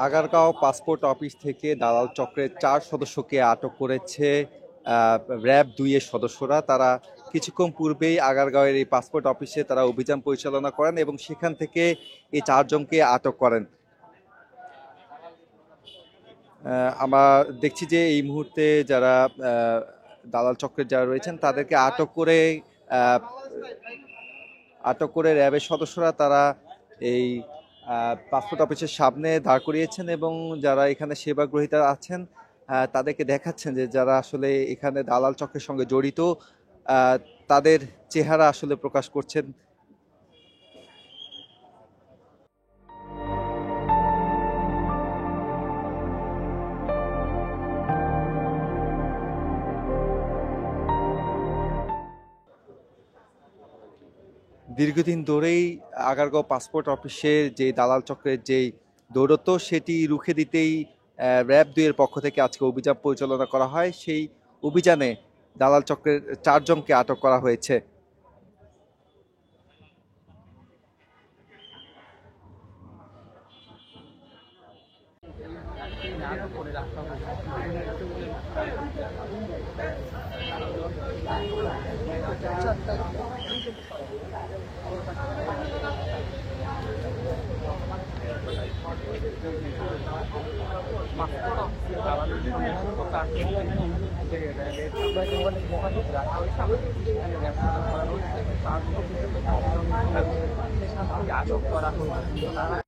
Agargaon passport office থেকে দালাল চক্রের 4 সদস্যকে আটক করেছে র্যাব 2 এর সদস্যরা। তারা কিছুক্ষণ পূর্বেই আগারগাঁওয়ের এই পাসপোর্ট অফিসে তারা অভিযান পরিচালনা করেন এবং সেখান থেকে এই 4 জনকে আটক করেন। আমরা দেখছি যে এই মুহূর্তে যারা দালাল চক্রের যারা রয়েছেন তাদেরকে আহ, আটক করে র্যাবের সদস্যরা তারা এই পাসপোর্ট অফিসের সামনে দাঁড় করিয়েছেন এবং যারা এখানে সেবা গ্রহীতা আছেন তাদেরকে দেখাচ্ছেন যে যারা আসলে এখানে দালাল চক্রের সঙ্গে জড়িত আহ, তাদের চেহারা আসলে প্রকাশ করছেন। দীর্ঘদিন ধরেই আগারগাঁও পাসপোর্ট অফিসের যে দালাল চক্রের যেই দৌরত্ব সেটি রুখে দিতেই র্যাব 2 এর পক্ষ থেকে আজকে অভিযান পরিচালনা করা হয়। সেই অভিযানে দালাল চক্রের 4 জনকে আটক করা হয়েছে। আটক করা হয়েছে। তারা